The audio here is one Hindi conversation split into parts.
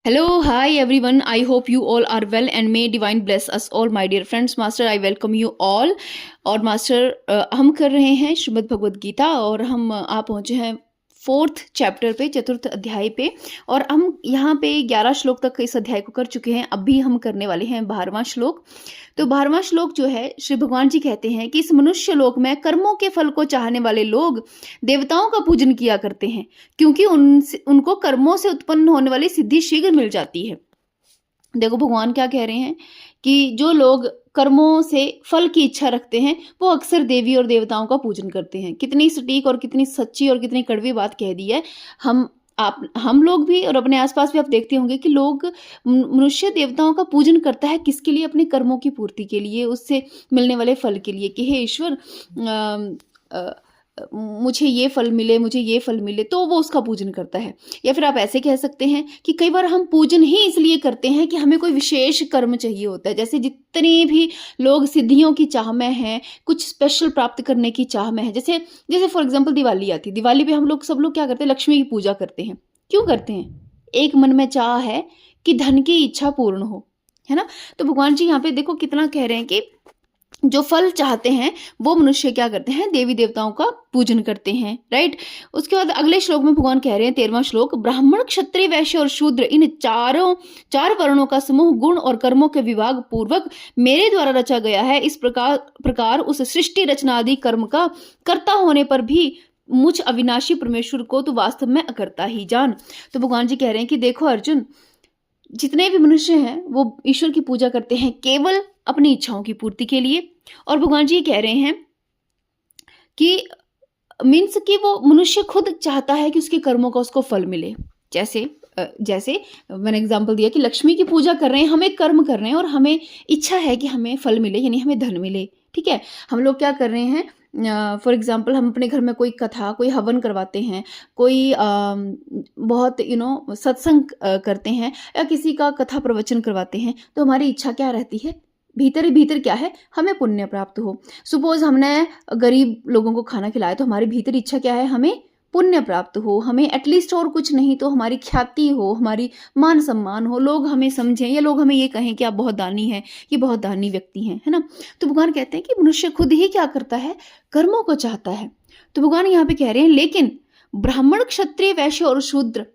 Hello, hi everyone. I hope you all are well and may divine bless us all, my dear friends. Master, I welcome you all. और मास्टर हम कर रहे हैं श्रीमद् भगवद गीता और हम आ पहुंचे हैं फोर्थ चैप्टर पे, चतुर्थ अध्याय पे। और हम यहाँ पे 11 श्लोक तक इस अध्याय को कर चुके हैं। अभी हम करने वाले हैं 12वां श्लोक। तो 12वां श्लोक जो है, श्री भगवान जी कहते हैं कि इस मनुष्य लोक में कर्मों के फल को चाहने वाले लोग देवताओं का पूजन किया करते हैं, क्योंकि उनको कर्मों से उत्पन्न होने वाली सिद्धि शीघ्र मिल जाती है। देखो भगवान क्या कह रहे हैं कि जो लोग कर्मों से फल की इच्छा रखते हैं वो अक्सर देवी और देवताओं का पूजन करते हैं। कितनी सटीक और कितनी सच्ची और कितनी कड़वी बात कह दी है। हम लोग भी और अपने आसपास भी आप देखते होंगे कि लोग मनुष्य देवताओं का पूजन करता है किसके लिए? अपने कर्मों की पूर्ति के लिए, उससे मिलने वाले फल के लिए कि हे ईश्वर मुझे ये फल मिले, मुझे ये फल मिले, तो वो उसका पूजन करता है। या फिर आप ऐसे कह सकते हैं कि कई बार हम पूजन ही इसलिए करते हैं कि हमें कोई विशेष कर्म चाहिए होता है। जैसे जितने भी लोग सिद्धियों की चाह में हैं, कुछ स्पेशल प्राप्त करने की चाह में है, जैसे जैसे फॉर एग्जाम्पल दिवाली आती है। दिवाली पे हम लोग सब लोग क्या करते हैं? लक्ष्मी की पूजा करते हैं। क्यों करते हैं? एक मन में चाह है कि धन की इच्छा पूर्ण हो, है ना। तो भगवान जी यहाँ पे देखो कितना कह रहे हैं कि जो फल चाहते हैं वो मनुष्य क्या करते हैं? देवी देवताओं का पूजन करते हैं, राइट। उसके बाद अगले श्लोक में भगवान कह रहे हैं, 13वां श्लोक, ब्राह्मण क्षत्रिय वैश्य और शूद्र इन चार वर्णों का समूह गुण और कर्मों के विभाग पूर्वक मेरे द्वारा रचा गया है। इस प्रकार उस सृष्टि रचना आदि कर्म का कर्ता होने पर भी मुझ अविनाशी परमेश्वर को तो वास्तव में अकर्ता ही जान। तो भगवान जी कह रहे हैं कि देखो अर्जुन, जितने भी मनुष्य हैं वो ईश्वर की पूजा करते हैं केवल अपनी इच्छाओं की पूर्ति के लिए। और भगवान जी ये कह रहे हैं कि मीन्स कि वो मनुष्य खुद चाहता है कि उसके कर्मों का उसको फल मिले। जैसे मैंने एग्जांपल दिया कि लक्ष्मी की पूजा कर रहे हैं, हम एक कर्म कर रहे हैं और हमें इच्छा है कि हमें फल मिले, यानी हमें धन मिले, ठीक है। हम लोग क्या कर रहे हैं? फॉर एग्जाम्पल हम अपने घर में कोई कथा, कोई हवन करवाते हैं, कोई बहुत सत्संग करते हैं या किसी का कथा प्रवचन करवाते हैं, तो हमारी इच्छा क्या रहती है? भीतर ही भीतर क्या है? हमें पुण्य प्राप्त हो। सपोज हमने गरीब लोगों को खाना खिलाया तो हमारी भीतर इच्छा क्या है? हमें पुण्य प्राप्त हो, हमें एटलीस्ट और कुछ नहीं तो हमारी ख्याति हो, हमारी मान सम्मान हो, लोग हमें समझें या लोग हमें ये कहें कि आप बहुत दानी हैं, ये बहुत दानी व्यक्ति हैं, है ना। तो भगवान कहते हैं कि मनुष्य खुद ही क्या करता है? कर्मों को चाहता है। तो भगवान यहाँ पे कह रहे हैं लेकिन ब्राह्मण क्षत्रिय वैश्य और शूद्र,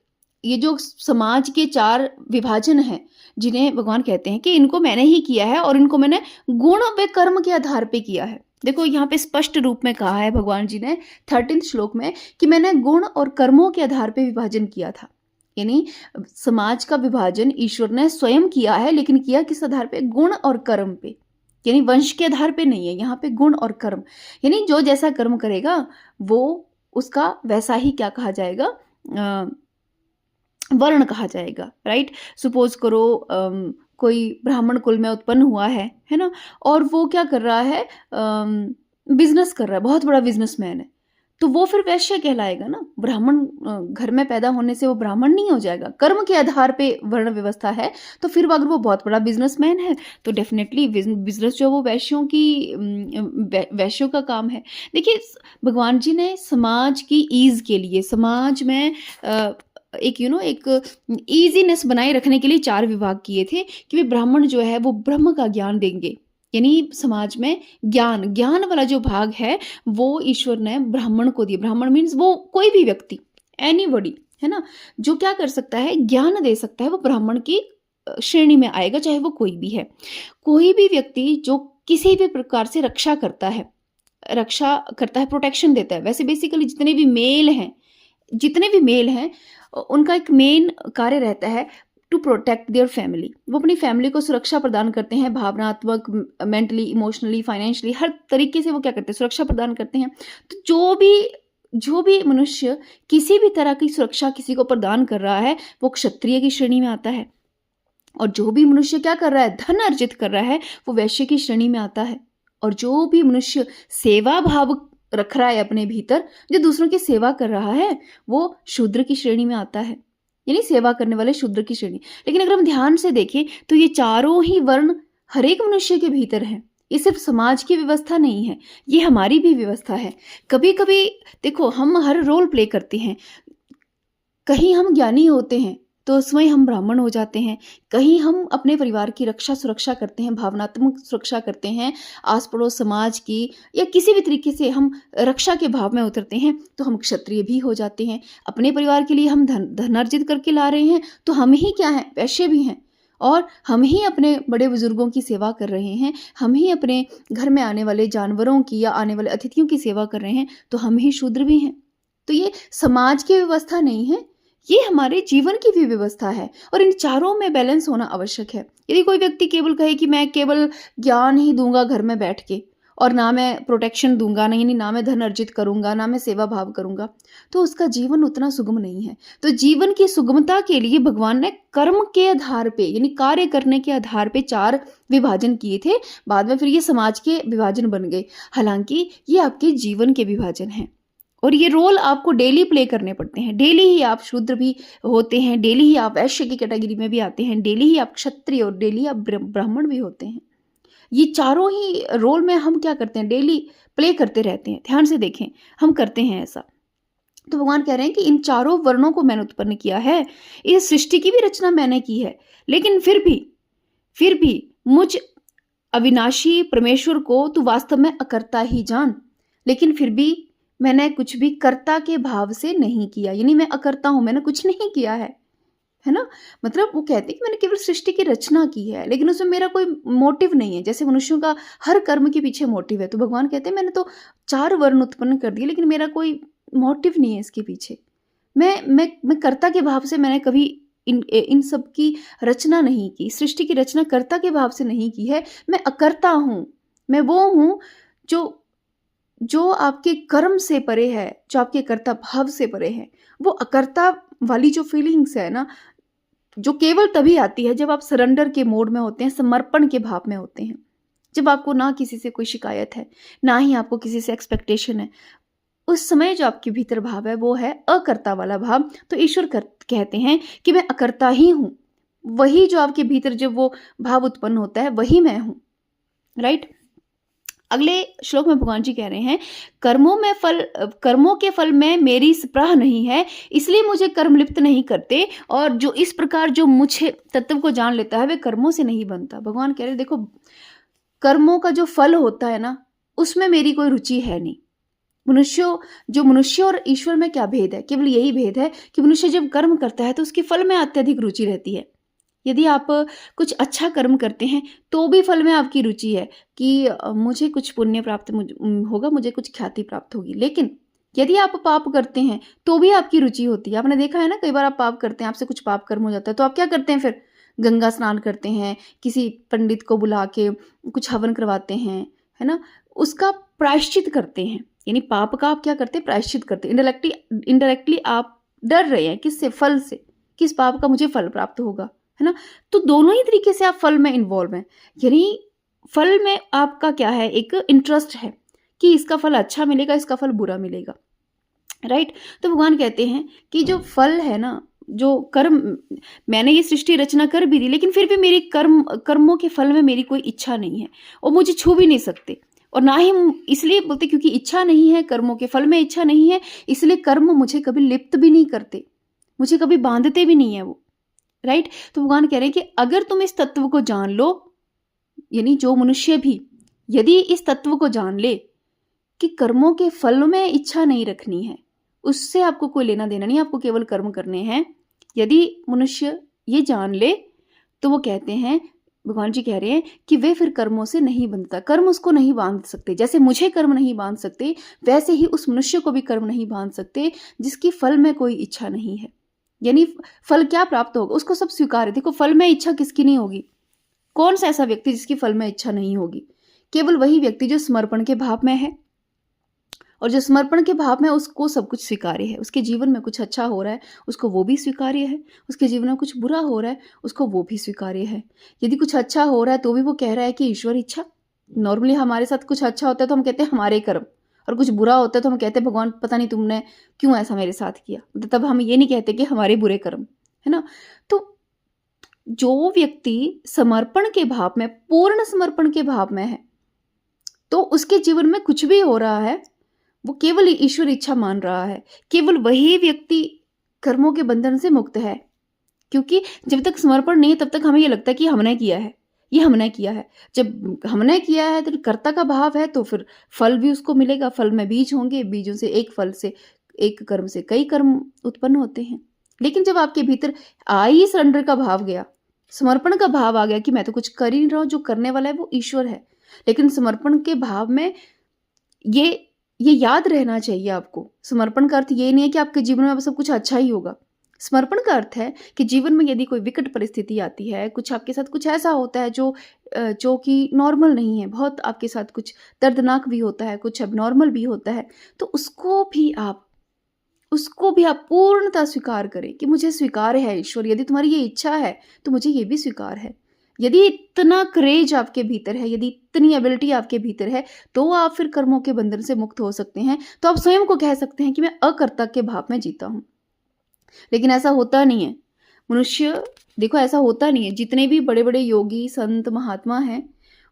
ये जो समाज के 4 विभाजन है, जिन्हें भगवान कहते हैं कि इनको मैंने ही किया है और इनको मैंने गुण व कर्म के आधार पे किया है। देखो यहाँ पे स्पष्ट रूप में कहा है भगवान जी ने 13 श्लोक में कि मैंने गुण और कर्मों के आधार पे विभाजन किया था। यानी समाज का विभाजन ईश्वर ने स्वयं किया है, लेकिन किया किस आधार पे? गुण और कर्म पे, यानी वंश के आधार पे नहीं है। यहाँ पे गुण और कर्म, यानी जो जैसा कर्म करेगा वो उसका वैसा ही क्या कहा जाएगा? वर्ण कहा जाएगा, राइट। सपोज करो कोई ब्राह्मण कुल में उत्पन्न हुआ है ना, और वो क्या कर रहा है? बिजनेस कर रहा है, बहुत बड़ा बिजनेसमैन है, तो वो फिर वैश्य कहलाएगा ना। ब्राह्मण घर में पैदा होने से वो ब्राह्मण नहीं हो जाएगा। कर्म के आधार पे वर्ण व्यवस्था है, तो फिर अगर वो बहुत बड़ा बिजनेसमैन है तो डेफिनेटली बिजनेस जो वो वैश्यों का काम है। देखिए भगवान जी ने समाज की ईज के लिए, समाज में एक ईजीनेस बनाए रखने के लिए 4 विभाग किए थे कि वे ब्राह्मण जो है वो ब्रह्म का ज्ञान देंगे। यानी समाज में ज्ञान वाला जो भाग है वो ईश्वर ने ब्राह्मण को दिया। ब्राह्मण मीन्स वो कोई भी व्यक्ति, एनीबॉडी, है ना, जो क्या कर सकता है? ज्ञान दे सकता है, वो ब्राह्मण की श्रेणी में आएगा, चाहे वो कोई भी है। कोई भी व्यक्ति जो किसी भी प्रकार से रक्षा करता है, प्रोटेक्शन देता है। वैसे बेसिकली जितने भी मेल हैं उनका एक मेन कार्य रहता है टू प्रोटेक्ट देयर फैमिली। वो अपनी फैमिली को सुरक्षा प्रदान करते हैं, भावनात्मक, मेंटली, इमोशनली, फाइनेंशियली, हर तरीके से वो क्या करते हैं? सुरक्षा प्रदान करते हैं। तो जो भी मनुष्य किसी भी तरह की सुरक्षा किसी को प्रदान कर रहा है वो क्षत्रिय की श्रेणी में आता है, और जो भी मनुष्य क्या कर रहा है? धन अर्जित कर रहा है, वो वैश्य की श्रेणी में आता है। और जो भी मनुष्य सेवा भाव रख रहा है अपने भीतर, जो दूसरों की सेवा कर रहा है, वो शूद्र की श्रेणी में आता है, यानी सेवा करने वाले शूद्र की श्रेणी। लेकिन अगर हम ध्यान से देखें तो ये चारों ही वर्ण हर एक मनुष्य के भीतर है। ये सिर्फ समाज की व्यवस्था नहीं है, ये हमारी भी व्यवस्था है। कभी कभी देखो हम हर रोल प्ले करते हैं। कहीं हम ज्ञानी होते हैं तो स्वयं हम ब्राह्मण हो जाते हैं। कहीं हम अपने परिवार की रक्षा सुरक्षा करते हैं, भावनात्मक सुरक्षा करते हैं, आस-पड़ोस समाज की या किसी भी तरीके से हम रक्षा के भाव में उतरते हैं, तो हम क्षत्रिय भी हो जाते हैं। अपने परिवार के लिए हम धन अर्जित करके ला रहे हैं, तो हम ही क्या हैं? वैश्य भी हैं। और हम ही अपने बड़े-बुजुर्गों की सेवा कर रहे हैं, हम ही अपने घर में आने वाले जानवरों की या आने वाले अतिथियों की सेवा कर रहे हैं, तो हम ही शूद्र भी हैं। तो ये समाज की व्यवस्था नहीं है, ये हमारे जीवन की भी व्यवस्था है और इन चारों में बैलेंस होना आवश्यक है। यदि कोई व्यक्ति केवल कहे कि मैं केवल ज्ञान ही दूँगा घर में बैठ के और ना मैं प्रोटेक्शन दूँगा, ना यानी ना मैं धन अर्जित करूँगा, ना मैं सेवा भाव करूँगा, तो उसका जीवन उतना सुगम नहीं है। तो जीवन की सुगमता के लिए भगवान ने कर्म के आधार पे यानी कार्य करने के आधार पे 4 विभाजन किए थे। बाद में फिर ये समाज के विभाजन बन गए। हालाँकि ये आपके जीवन के विभाजन हैं। और ये रोल आपको डेली प्ले करने पड़ते हैं। डेली ही आप शूद्र भी होते हैं, डेली ही आप वैश्य की कैटेगरी में भी आते हैं, डेली ही आप क्षत्रिय और डेली आप ब्राह्मण भी होते हैं। ये चारों ही रोल में हम क्या करते हैं? डेली प्ले करते रहते हैं। ध्यान से देखें, हम करते हैं ऐसा। तो भगवान कह रहे हैं कि इन चारों वर्णों को मैंने उत्पन्न किया है, इस सृष्टि की भी रचना मैंने की है, लेकिन फिर भी मुझ अविनाशी परमेश्वर को तू वास्तव में अकर्ता ही जान। लेकिन फिर भी मैंने कुछ भी कर्ता के भाव से नहीं किया, यानी मैं अकर्ता हूं, मैंने कुछ नहीं किया है ना। मतलब वो कहते हैं कि मैंने केवल सृष्टि की रचना की है, लेकिन उसमें मेरा कोई मोटिव नहीं है। जैसे मनुष्यों का हर कर्म के पीछे मोटिव है, तो भगवान कहते हैं मैंने तो 4 वर्ण उत्पन्न कर दिए, लेकिन मेरा कोई मोटिव नहीं है इसके पीछे। मैं कर्ता के भाव से मैंने कभी इन सब की रचना नहीं की, सृष्टि की रचना कर्ता के भाव से नहीं की है। मैं अकर्ता हूँ, मैं वो हूँ जो आपके कर्म से परे है, जो आपके कर्ता भाव से परे है। वो अकर्ता वाली जो फीलिंग्स है ना, जो केवल तभी आती है जब आप सरेंडर के मोड में होते हैं, समर्पण के भाव में होते हैं। जब आपको ना किसी से कोई शिकायत है, ना ही आपको किसी से एक्सपेक्टेशन है, उस समय जो आपके भीतर भाव है वो है अकर्ता वाला भाव। तो ईश्वर कहते हैं कि मैं अकर्ता ही हूँ। वही जो आपके भीतर जब वो भाव उत्पन्न होता है वही मैं हूँ, राइट। अगले श्लोक में भगवान जी कह रहे हैं, कर्मों के फल में मेरी स्पृहा नहीं है, इसलिए मुझे कर्म लिप्त नहीं करते। और जो इस प्रकार जो मुझे तत्व को जान लेता है वे कर्मों से नहीं बनता। भगवान कह रहे देखो, कर्मों का जो फल होता है ना, उसमें मेरी कोई रुचि है नहीं। मनुष्य और ईश्वर में क्या भेद है? केवल यही भेद है कि मनुष्य जब कर्म करता है तो उसके फल में अत्यधिक रुचि रहती है। यदि आप कुछ अच्छा कर्म करते हैं तो भी फल में आपकी रुचि है कि मुझे कुछ पुण्य प्राप्त होगा, मुझे कुछ ख्याति प्राप्त होगी। लेकिन यदि आप पाप करते हैं तो भी आपकी रुचि होती है। आपने देखा है ना, कई बार आप पाप करते हैं, आपसे कुछ पाप कर्म हो जाता है, तो आप क्या करते हैं? फिर गंगा स्नान करते हैं, किसी पंडित को बुला के कुछ हवन करवाते हैं, है ना, उसका प्रायश्चित करते हैं। यानी पाप का आप क्या करते हैं? प्रायश्चित करते हैं। इनडायरेक्टली आप डर रहे हैं किससे? फल से, किस पाप का मुझे फल प्राप्त होगा, है ना। तो दोनों ही तरीके से आप फल में इन्वॉल्व हैं। यानी फल में आपका क्या है? एक इंटरेस्ट है कि इसका फल अच्छा मिलेगा, इसका फल बुरा मिलेगा, राइट। तो भगवान कहते हैं कि जो फल है ना, जो कर्म, मैंने ये सृष्टि रचना कर भी दी, लेकिन फिर भी मेरी कर्मों के फल में मेरी कोई इच्छा नहीं है और मुझे छू भी नहीं सकते। और ना ही इसलिए बोलते क्योंकि इच्छा नहीं है, कर्मों के फल में इच्छा नहीं है, इसलिए कर्म मुझे कभी लिप्त भी नहीं करते, मुझे कभी बांधते भी नहीं है वो, राइट। तो भगवान कह रहे हैं कि अगर तुम इस तत्व को जान लो, यानी जो मनुष्य भी यदि इस तत्व को जान ले कि कर्मों के फल में इच्छा नहीं रखनी है, उससे आपको कोई लेना देना नहीं, आपको केवल कर्म करने हैं। यदि मनुष्य ये जान ले तो वो कहते हैं, भगवान जी कह रहे हैं कि वे फिर कर्मों से नहीं बंधता। कर्म उसको नहीं बांध सकते। जैसे मुझे कर्म नहीं बांध सकते, वैसे ही उस मनुष्य को भी कर्म नहीं बांध सकते जिसकी फल में कोई इच्छा नहीं है। यानी फल क्या प्राप्त होगा उसको सब स्वीकार है। देखो, फल में इच्छा किसकी नहीं होगी? कौन सा ऐसा व्यक्ति जिसकी फल में इच्छा नहीं होगी? केवल वही व्यक्ति जो समर्पण के भाव में है। और जो समर्पण के भाव में, उसको सब कुछ स्वीकार्य है। उसके जीवन में कुछ अच्छा हो रहा है, उसको वो भी स्वीकार्य है। उसके जीवन में कुछ बुरा हो रहा है, उसको वो भी स्वीकार्य है। यदि कुछ अच्छा हो रहा है तो भी वो कह रहा है कि ईश्वर इच्छा। नॉर्मली हमारे साथ कुछ अच्छा होता है तो हम कहते हैं हमारे कर्म, और कुछ बुरा होता है तो हम कहते हैं भगवान पता नहीं तुमने क्यों ऐसा मेरे साथ किया। तब हम ये नहीं कहते कि हमारे बुरे कर्म, है ना। तो जो व्यक्ति समर्पण के भाव में, पूर्ण समर्पण के भाव में है, तो उसके जीवन में कुछ भी हो रहा है वो केवल ईश्वर इच्छा मान रहा है। केवल वही व्यक्ति कर्मों के बंधन से मुक्त है। क्योंकि जब तक समर्पण नहीं है तब तक हमें ये लगता है कि हमने किया है, ये हमने किया है। जब हमने किया है तो कर्ता का भाव है तो फिर फल भी उसको मिलेगा, फल में बीज होंगे, बीजों से एक फल से, एक कर्म से कई कर्म उत्पन्न होते हैं। लेकिन जब आपके भीतर आई सरेंडर का भाव गया, समर्पण का भाव आ गया कि मैं तो कुछ कर ही नहीं रहा हूँ, जो करने वाला है वो ईश्वर है। लेकिन समर्पण के भाव में ये ये याद रहना चाहिए आपको, समर्पण का अर्थ ये नहीं है कि आपके जीवन में अब सब कुछ अच्छा ही होगा। समर्पण का अर्थ है कि जीवन में यदि कोई विकट परिस्थिति आती है, कुछ आपके साथ कुछ ऐसा होता है जो कि नॉर्मल नहीं है, बहुत आपके साथ कुछ दर्दनाक भी होता है, कुछ एबनॉर्मल भी होता है, तो उसको भी आप पूर्णतः स्वीकार करें कि मुझे स्वीकार है ईश्वर, यदि तुम्हारी ये इच्छा है तो मुझे ये भी स्वीकार है। यदि इतना करेज आपके भीतर है, यदि इतनी एबिलिटी आपके भीतर है, तो आप फिर कर्मों के बंधन से मुक्त हो सकते हैं। तो आप स्वयं को कह सकते हैं कि मैं अकर्ता के भाव में जीता हूँ। लेकिन ऐसा होता नहीं है। मनुष्य, देखो ऐसा होता नहीं है। जितने भी बड़े बड़े योगी संत महात्मा हैं,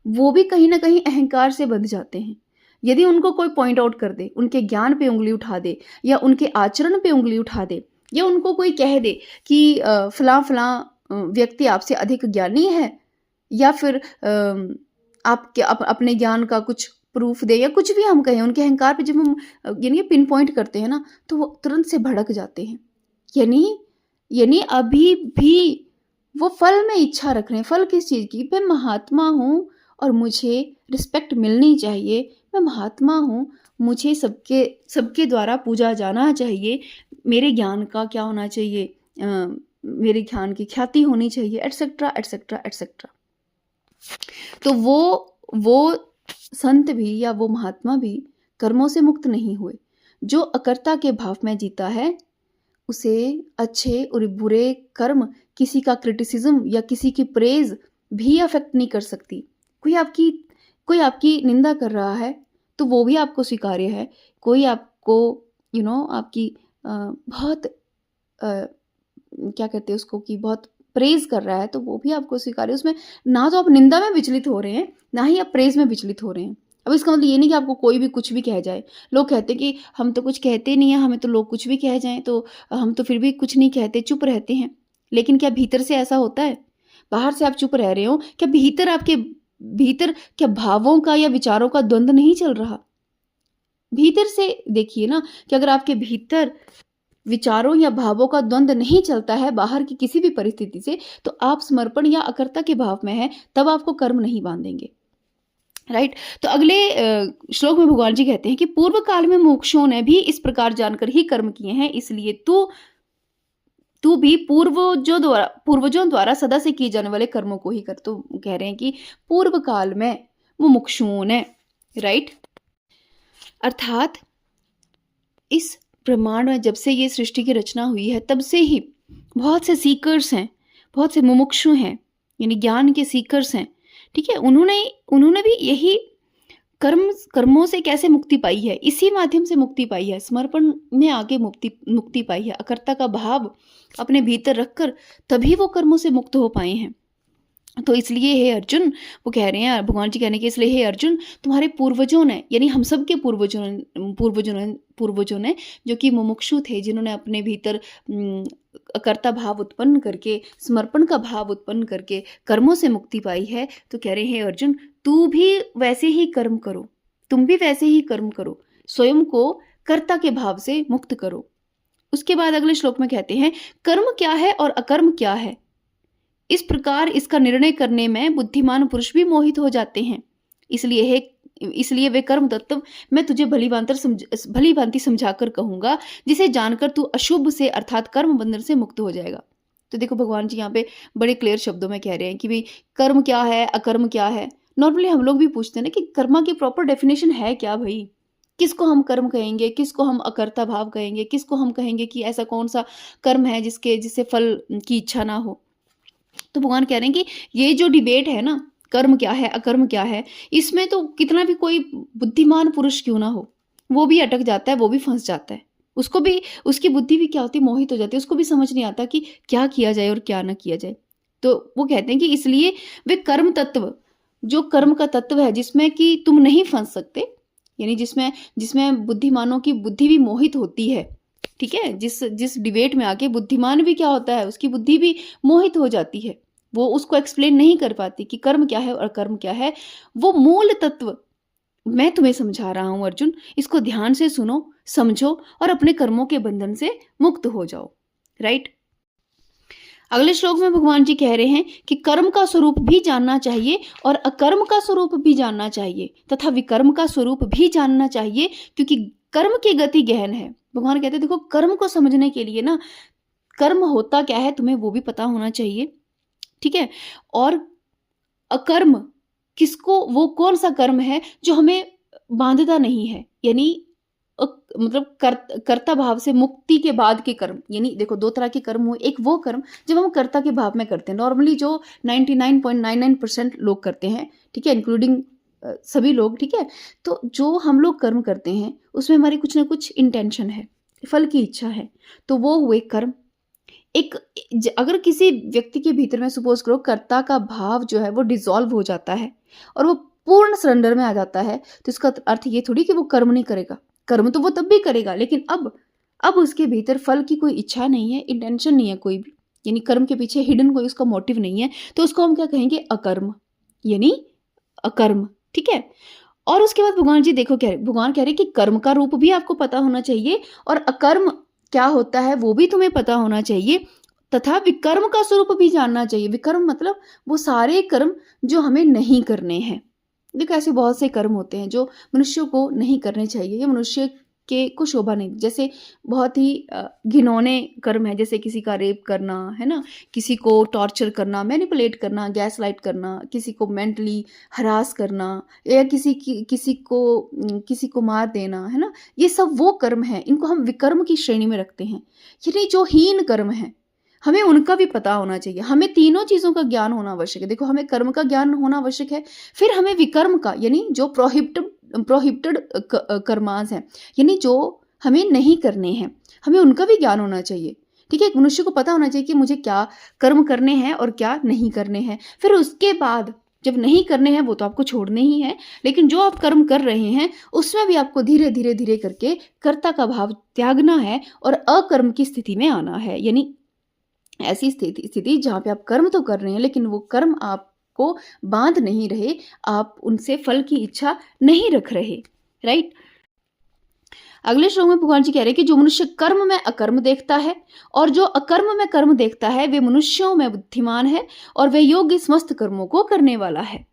वो भी कहीं ना कहीं अहंकार से बंध जाते हैं। यदि उनको कोई पॉइंट आउट कर दे, उनके ज्ञान पे उंगली उठा दे, या उनके आचरण पे उंगली उठा दे, या उनको कोई कह दे कि फलां फलां व्यक्ति आपसे अधिक ज्ञानी है, या फिर आपके अपने ज्ञान का कुछ प्रूफ दे, या कुछ भी हम कहें, उनके अहंकार पे जब हम यानी पिन पॉइंट करते हैं ना, तो वो तुरंत से भड़क जाते हैं। यानी अभी भी वो फल में इच्छा रख रहे हैं। फल किस चीज़ की? मैं महात्मा हूँ और मुझे रिस्पेक्ट मिलनी चाहिए, मैं महात्मा हूँ, मुझे सबके द्वारा पूजा जाना चाहिए, मेरे ज्ञान का क्या होना चाहिए, मेरे ज्ञान की ख्याति होनी चाहिए, एटसेट्रा एटसेट्रा एटसेट्रा। तो वो संत भी या वो महात्मा भी कर्मों से मुक्त नहीं हुए। जो अकर्ता के भाव में जीता है, उसे अच्छे और बुरे कर्म, किसी का क्रिटिसिज्म या किसी की प्रेज भी अफेक्ट नहीं कर सकती। कोई आपकी निंदा कर रहा है तो वो भी आपको स्वीकार्य है। कोई आपको आपकी बहुत क्या कहते हैं उसको, कि बहुत प्रेज कर रहा है, तो वो भी आपको स्वीकार्य है। उसमें ना तो आप निंदा में विचलित हो रहे हैं, ना ही आप प्रेज में विचलित हो रहे हैं। अब इसका मतलब ये नहीं कि आपको कोई भी कुछ भी कह जाए। लोग कहते हैं कि हम तो कुछ कहते नहीं है, हमें तो लोग कुछ भी कह जाएं तो हम तो फिर भी कुछ नहीं कहते, चुप रहते हैं। लेकिन क्या भीतर से ऐसा होता है? बाहर से आप चुप रह रहे हो, क्या आपके भीतर क्या भावों का या विचारों का द्वंद्व नहीं चल रहा? भीतर से देखिए ना, कि अगर आपके भीतर विचारों या भावों का द्वंद्व नहीं चलता है बाहर की किसी भी परिस्थिति से, तो आप समर्पण या अकर्ता के भाव में है, तब आपको कर्म नहीं बांधेंगे। राइट। तो अगले श्लोक में भगवान जी कहते हैं कि पूर्व काल में मोक्षों ने भी इस प्रकार जानकर ही कर्म किए हैं, इसलिए तू भी पूर्वजों द्वारा सदा से किए जाने वाले कर्मों को ही कर। तो कह रहे हैं कि पूर्व काल में मुमुक्षुओं ने, राइट, अर्थात इस ब्रह्मांड में जब से ये सृष्टि की रचना हुई है तब से ही बहुत से सीकर्स हैं, बहुत से मुमुक्षु हैं, यानी ज्ञान के सीकर्स हैं। ठीक है, उन्होंने भी यही कर्मों से कैसे मुक्ति पाई है, इसी माध्यम से मुक्ति पाई है, समर्पण में आगे मुक्ति पाई है, अकर्ता का भाव अपने भीतर रखकर तभी वो कर्मों से मुक्त हो पाए हैं। तो इसलिए हे अर्जुन, वो कह रहे हैं, भगवान जी कहने के इसलिए हे अर्जुन, तुम्हारे पूर्वजों ने, यानी हम सब के पूर्वजों ने जो कि मुमुक्षु थे, जिन्होंने अपने भीतर अकर्ता भाव उत्पन्न करके, समर्पण का भाव उत्पन्न करके कर्मों से मुक्ति पाई है, तो कह रहे हैं हे अर्जुन, तू भी वैसे ही कर्म करो, तुम भी वैसे ही कर्म करो, स्वयं को कर्ता के भाव से मुक्त करो। उसके बाद अगले श्लोक में कहते हैं, कर्म क्या है और अकर्म क्या है, इस प्रकार इसका निर्णय करने में बुद्धिमान पुरुष भी मोहित हो जाते हैं। इसलिए वे कर्म तत्व मैं तुझे भली भांति समझाकर कहूंगा, जिसे जानकर तू अशुभ से अर्थात कर्म बंधन से मुक्त हो जाएगा। तो देखो भगवान जी यहाँ पे बड़े क्लियर शब्दों में कह रहे हैं कि भाई कर्म क्या है, अकर्म क्या है। नॉर्मली हम लोग भी पूछते हैं ना कि कर्मा की प्रॉपर डेफिनेशन है क्या भाई, किसको हम कर्म कहेंगे, किसको हम अकर्ता भाव कहेंगे, किसको हम कहेंगे कि ऐसा कौन सा कर्म है जिससे फल की इच्छा ना हो। तो भगवान कह रहे हैं कि ये जो डिबेट है ना, कर्म क्या है अकर्म क्या है, इसमें तो कितना भी कोई बुद्धिमान पुरुष क्यों ना हो, वो भी अटक जाता है, वो भी फंस जाता है। उसको भी, उसकी बुद्धि भी क्या होती है, मोहित हो जाती है, उसको भी समझ नहीं आता कि क्या किया जाए और क्या ना किया जाए। तो वो कहते हैं कि इसलिए वे कर्म तत्व, जो कर्म का तत्व है जिसमें कि तुम नहीं फंस सकते, यानी जिसमें बुद्धिमानों की बुद्धि भी मोहित होती है, ठीक है, जिस जिस डिबेट में आके बुद्धिमान भी क्या होता है, उसकी बुद्धि भी मोहित हो जाती है। वो उसको एक्सप्लेन नहीं कर पाती कि कर्म क्या है और अकर्म क्या है। वो मूल तत्व मैं तुम्हें समझा रहा हूँ अर्जुन, इसको ध्यान से सुनो, समझो और अपने कर्मों के बंधन से मुक्त हो जाओ। राइट? अगले श्लोक में भगवान जी कह रहे हैं कि कर्म का स्वरूप भी जानना चाहिए और अकर्म का स्वरूप भी जानना चाहिए तथा विकर्म का स्वरूप भी जानना चाहिए, क्योंकि कर्म की गति गहन है। भगवान कहते हैं देखो, कर्म को समझने के लिए ना, कर्म होता क्या है तुम्हें वो भी पता होना चाहिए। ठीक है? और अकर्म किसको, वो कौन सा कर्म है जो हमें बांधता नहीं है, यानी मतलब कर्ता भाव से मुक्ति के बाद के कर्म। यानी देखो, दो तरह के कर्म हुए। एक वो कर्म जब हम कर्ता के भाव में करते हैं, नॉर्मली जो 99.99% लोग करते हैं, ठीक है, इंक्लूडिंग सभी लोग। ठीक है? तो जो हम लोग कर्म करते हैं उसमें हमारी कुछ ना कुछ इंटेंशन है, फल की इच्छा है, तो वो हुए कर्म। एक अगर किसी व्यक्ति के भीतर में सपोज करो कर्ता का भाव जो है वो डिसॉल्व हो जाता है और वो पूर्ण सरेंडर में आ जाता है, तो इसका अर्थ ये थोड़ी कि वो कर्म नहीं करेगा। कर्म तो वो तब भी करेगा, लेकिन अब उसके भीतर फल की कोई इच्छा नहीं है, इंटेंशन नहीं है कोई भी, यानी कर्म के पीछे हिडन कोई उसका मोटिव नहीं है, तो उसको हम क्या कहेंगे? अकर्म, यानी अकर्म। ठीक है? और उसके बाद भगवान जी देखो भगवान कह रहे कि कर्म का रूप भी आपको पता होना चाहिए और अकर्म क्या होता है वो भी तुम्हें पता होना चाहिए, तथा विकर्म का स्वरूप भी जानना चाहिए। विकर्म मतलब वो सारे कर्म जो हमें नहीं करने हैं। देखो, ऐसे बहुत से कर्म होते हैं जो मनुष्य को नहीं करने चाहिए या मनुष्य के को शोभा नहीं, जैसे बहुत ही घिनौने कर्म है, जैसे किसी का रेप करना, है ना, किसी को टॉर्चर करना, मैनिपुलेट करना, गैस लाइट करना, किसी को मेंटली हरास करना, या किसी को मार देना, है ना। ये सब वो कर्म है, इनको हम विकर्म की श्रेणी में रखते हैं। यानी जो हीन कर्म है हमें उनका भी पता होना चाहिए। हमें तीनों चीज़ों का ज्ञान होना आवश्यक है। देखो, हमें कर्म का ज्ञान होना आवश्यक है, फिर हमें विकर्म का, यानी जो प्रोहिबिटेड कर्मास हैं, यानी जो हमें नहीं करने हैं, हमें उनका भी ज्ञान होना चाहिए। ठीक है? मनुष्य को पता होना चाहिए कि मुझे क्या कर्म करने हैं और क्या नहीं करने हैं। फिर उसके बाद जब नहीं करने हैं वो तो आपको छोड़ने ही है, लेकिन जो आप कर्म कर रहे हैं उसमें भी आपको धीरे धीरे धीरे करके कर्ता का भाव त्यागना है और अकर्म की स्थिति में आना है। यानी ऐसी स्थिति जहाँ पे आप कर्म तो कर रहे हैं लेकिन वो कर्म आपको बांध नहीं रहे, आप उनसे फल की इच्छा नहीं रख रहे। राइट? अगले श्लोक में भगवान जी कह रहे हैं कि जो मनुष्य कर्म में अकर्म देखता है और जो अकर्म में कर्म देखता है वे मनुष्यों में बुद्धिमान है और वे योग्य समस्त कर्मों को करने वाला है।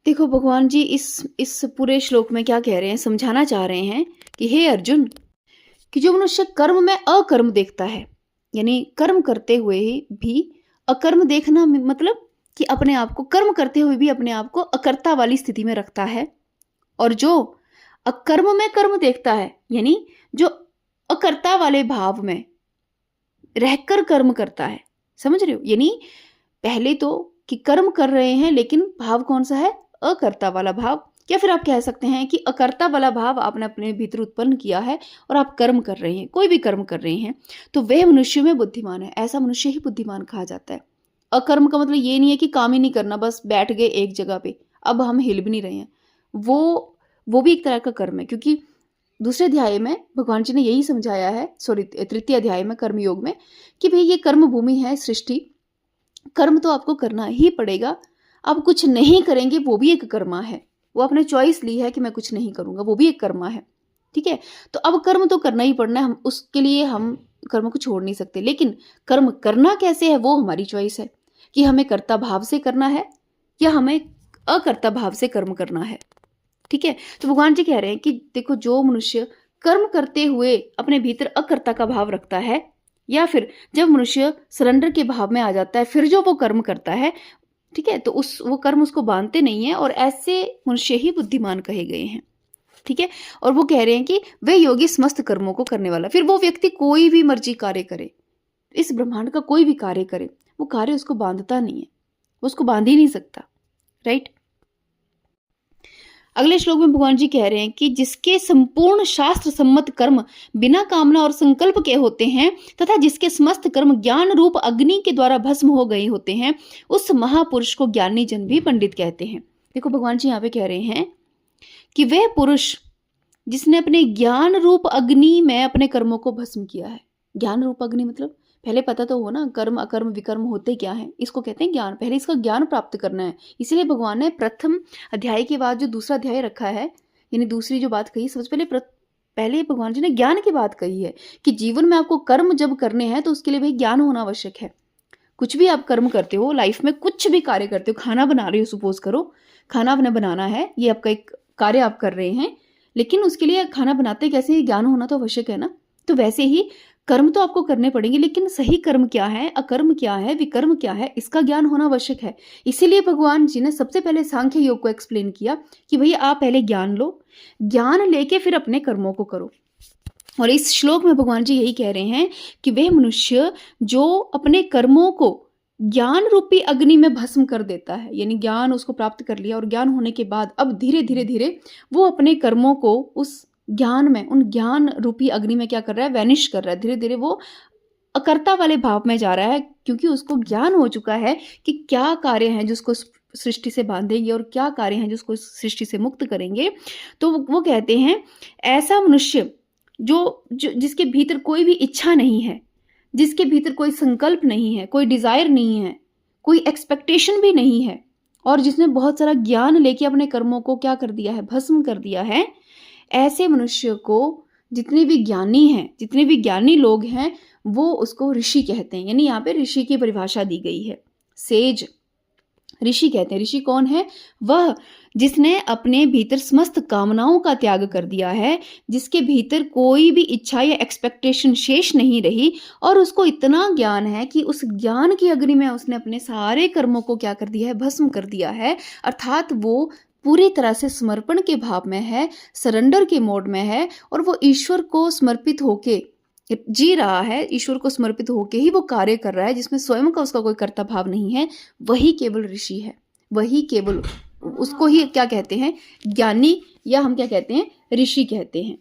देखो, भगवान जी इस पूरे श्लोक में क्या कह रहे हैं, समझाना चाह रहे हैं कि हे अर्जुन, कि जो मनुष्य कर्म में अकर्म देखता है, यानी कर्म करते हुए भी अकर्म देखना, मतलब कि अपने आप को कर्म करते हुए भी अपने आप को अकर्ता वाली स्थिति में रखता है, और जो अकर्म में कर्म देखता है, यानी जो अकर्ता वाले भाव में रहकर कर्म करता है। समझ रहे हो? यानी पहले तो कि कर्म कर रहे हैं लेकिन भाव कौन सा है? अकर्ता वाला भाव। या फिर आप कह सकते हैं कि अकर्ता वाला भाव आपने अपने भीतर उत्पन्न किया है और आप कर्म कर रहे हैं, कोई भी कर्म कर रहे हैं, तो वह मनुष्य में बुद्धिमान है। ऐसा मनुष्य ही बुद्धिमान कहा जाता है। अकर्म का मतलब ये नहीं है कि काम ही नहीं करना, बस बैठ गए एक जगह पे, अब हम हिल भी नहीं रहे हैं, वो भी एक तरह का कर्म है। क्योंकि दूसरे अध्याय में भगवान जी ने यही समझाया है, सॉरी तृतीय अध्याय में कर्मयोग में, कि भाई ये कर्म भूमि है सृष्टि, कर्म तो आपको करना ही पड़ेगा। आप कुछ नहीं करेंगे वो भी एक कर्मा है। वो आपने चॉइस ली है कि मैं कुछ नहीं करूंगा, वो भी एक कर्मा है। ठीक है? तो अब कर्म तो करना ही पड़ना है, हम उसके लिए हम कर्म को छोड़ नहीं सकते, लेकिन कर्म करना कैसे है वो हमारी चॉइस है, कि हमें कर्ता भाव से करना है या हमें अकर्ता भाव से कर्म करना है। ठीक है? तो भगवान जी कह रहे हैं कि देखो, जो मनुष्य कर्म करते हुए अपने भीतर अकर्ता का भाव रखता है, या फिर जब मनुष्य सरेंडर के भाव में आ जाता है फिर जो वो कर्म करता है, ठीक है, तो वो कर्म उसको बांधते नहीं है, और ऐसे मनुष्य ही बुद्धिमान कहे गए हैं। ठीक है? और वो कह रहे हैं कि वे योगी समस्त कर्मों को करने वाला। फिर वो व्यक्ति कोई भी मर्जी कार्य करे, इस ब्रह्मांड का कोई भी कार्य करे, वो कार्य उसको बांधता नहीं है, वो उसको बांध ही नहीं सकता। राइट? अगले श्लोक में भगवान जी कह रहे हैं कि जिसके संपूर्ण शास्त्र सम्मत कर्म बिना कामना और संकल्प के होते हैं तथा जिसके समस्त कर्म ज्ञान रूप अग्नि के द्वारा भस्म हो गए होते हैं, उस महापुरुष को ज्ञानी जन भी पंडित कहते हैं। देखो, भगवान जी यहाँ पे कह रहे हैं कि वह पुरुष जिसने अपने ज्ञान रूप अग्नि में अपने कर्मों को भस्म किया है। ज्ञान रूप अग्नि मतलब पहले पता तो हो ना, कर्म अकर्म विकर्म होते क्या हैं, इसको कहते हैं ज्ञान। पहले इसका ज्ञान प्राप्त करना है। इसीलिए भगवान ने प्रथम अध्याय के बाद जो दूसरा अध्याय रखा है, यानी दूसरी जो बात कही, सबसे पहले भगवान जी ने ज्ञान की बात कही है कि जीवन में आपको कर्म जब करने हैं तो उसके लिए भाई ज्ञान होना आवश्यक है। कुछ भी आप कर्म करते हो लाइफ में, कुछ भी कार्य करते हो, खाना बना रहे हो, सपोज करो खाना आपने बनाना है, ये आपका एक कार्य आप कर रहे हैं, लेकिन उसके लिए खाना बनाते कैसे ज्ञान होना तो आवश्यक है ना। तो वैसे ही कर्म तो आपको करने पड़ेंगे, लेकिन सही कर्म क्या है, अकर्म क्या है, विकर्म क्या है, इसका ज्ञान होना आवश्यक है। इसीलिए भगवान जी ने सबसे पहले सांख्य योग को एक्सप्लेन किया कि भैया आप पहले ज्ञान लो, ज्ञान लेके फिर अपने कर्मों को करो। और इस श्लोक में भगवान जी यही कह रहे हैं कि वह मनुष्य जो अपने कर्मों को ज्ञान रूपी अग्नि में भस्म कर देता है, यानी ज्ञान उसको प्राप्त कर लिया और ज्ञान होने के बाद अब धीरे धीरे धीरे वो अपने कर्मों को उस ज्ञान में, उन ज्ञान रूपी अग्नि में क्या कर रहा है, वैनिश कर रहा है। धीरे धीरे वो अकर्ता वाले भाव में जा रहा है, क्योंकि उसको ज्ञान हो चुका है कि क्या कार्य हैं जिसको सृष्टि से बांधेंगे और क्या कार्य हैं जिसको सृष्टि से मुक्त करेंगे। तो वो कहते हैं ऐसा मनुष्य जो जिसके भीतर कोई भी इच्छा नहीं है, जिसके भीतर कोई संकल्प नहीं है, कोई डिजायर नहीं है, कोई एक्सपेक्टेशन भी नहीं है, और जिसने बहुत सारा ज्ञान लेके अपने कर्मों को क्या कर दिया है, भस्म कर दिया है, ऐसे मनुष्य को जितने भी ज्ञानी हैं, जितने भी ज्ञानी लोग हैं, वो उसको ऋषि कहते हैं। यानी यहाँ पे ऋषि की परिभाषा दी गई है, सेज ऋषि कहते हैं। ऋषि कौन है? वह जिसने अपने भीतर समस्त कामनाओं का त्याग कर दिया है, जिसके भीतर कोई भी इच्छा या एक्सपेक्टेशन शेष नहीं रही, और उसको इतना ज्ञान है कि उस ज्ञान की अग्नि में उसने अपने सारे कर्मों को क्या कर दिया है, भस्म कर दिया है। अर्थात वो पूरी तरह से समर्पण के भाव में है, सरेंडर के मोड में है, और वो ईश्वर को समर्पित होके जी रहा है, ईश्वर को समर्पित होके ही वो कार्य कर रहा है, जिसमें स्वयं का उसका कोई कर्ता भाव नहीं है। वही केवल ऋषि है, वही केवल, उसको ही क्या कहते हैं, ज्ञानी, या हम क्या कहते हैं, ऋषि कहते हैं।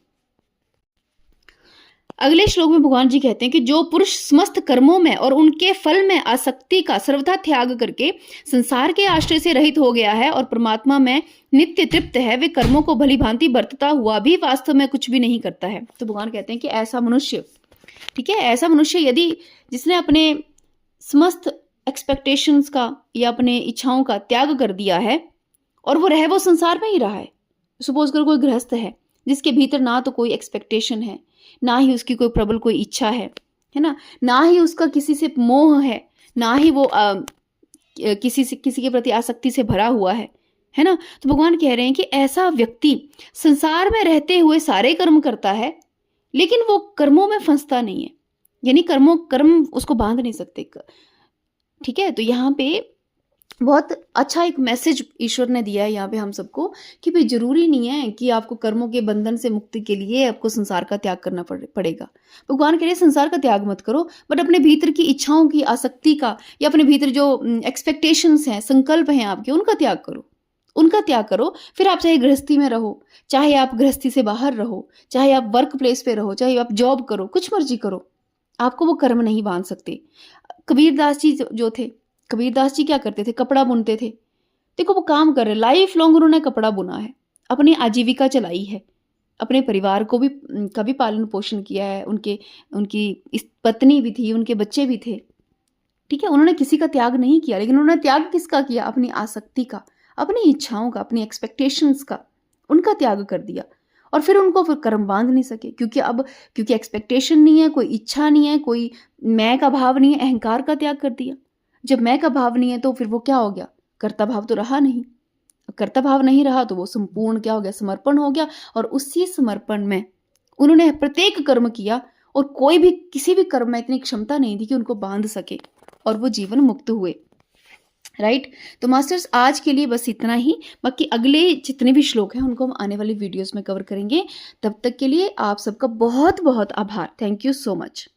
अगले श्लोक में भगवान जी कहते हैं कि जो पुरुष समस्त कर्मों में और उनके फल में आसक्ति का सर्वथा त्याग करके संसार के आश्रय से रहित हो गया है और परमात्मा में नित्य तृप्त है, वे कर्मों को भली भांति बरतता हुआ भी वास्तव में कुछ भी नहीं करता है। तो भगवान कहते हैं कि ऐसा मनुष्य, ठीक है, ऐसा मनुष्य यदि जिसने अपने समस्त एक्सपेक्टेशंस का या अपने इच्छाओं का त्याग कर दिया है और वो संसार में ही रहा है। सपोज करो कोई गृहस्थ है जिसके भीतर ना तो कोई एक्सपेक्टेशन है, ना ही उसकी कोई प्रबल कोई इच्छा है ना, ना ही उसका किसी से मोह है, ना ही वो किसी के प्रति आसक्ति से भरा हुआ है ना। तो भगवान कह रहे हैं कि ऐसा व्यक्ति संसार में रहते हुए सारे कर्म करता है, लेकिन वो कर्मों में फंसता नहीं है, यानी कर्म उसको बांध नहीं सकते। ठीक है, तो यहाँ पे बहुत अच्छा एक मैसेज ईश्वर ने दिया है यहाँ पे हम सबको कि भाई जरूरी नहीं है कि आपको कर्मों के बंधन से मुक्ति के लिए आपको संसार का त्याग करना पड़ेगा। भगवान कह रहे हैं संसार का त्याग मत करो, बट अपने भीतर की इच्छाओं की, आसक्ति का, या अपने भीतर जो एक्सपेक्टेशंस हैं, संकल्प हैं आपके, उनका त्याग करो, उनका त्याग करो। फिर आप चाहे गृहस्थी में रहो, चाहे आप गृहस्थी से बाहर रहो, चाहे आप वर्क प्लेस पे रहो, चाहे आप जॉब करो, कुछ मर्जी करो, आपको वो कर्म नहीं बांध सकते। कबीरदास जी जो थे, कबीरदास जी क्या करते थे, कपड़ा बुनते थे। देखो वो काम कर रहे, लाइफ लॉन्ग उन्होंने कपड़ा बुना है, अपनी आजीविका चलाई है, अपने परिवार को भी का भी पालन पोषण किया है, उनकी इस पत्नी भी थी, उनके बच्चे भी थे। ठीक है, उन्होंने किसी का त्याग नहीं किया, लेकिन उन्होंने त्याग किसका किया? अपनी आसक्ति का, अपनी इच्छाओं का, अपनी एक्सपेक्टेशंस का, उनका त्याग कर दिया। और फिर उनको फिर कर्म बांध नहीं सके, क्योंकि एक्सपेक्टेशन नहीं है, कोई इच्छा नहीं है, कोई मैं का भाव नहीं है, अहंकार का त्याग कर दिया। जब मैं का भाव नहीं है तो फिर वो क्या हो गया? कर्ता भाव तो रहा नहीं। कर्ता भाव नहीं रहा तो वो संपूर्ण क्या हो गया? समर्पण हो गया। और उसी समर्पण में उन्होंने प्रत्येक कर्म किया, और कोई भी किसी भी कर्म में इतनी क्षमता नहीं थी कि उनको बांध सके, और वो जीवन मुक्त हुए। राइट, तो मास्टर्स आज के लिए बस इतना ही। बाकी अगले जितने भी श्लोक हैं उनको हम आने वाली वीडियोस में कवर करेंगे। तब तक के लिए आप सबका बहुत बहुत आभार। Thank you so much.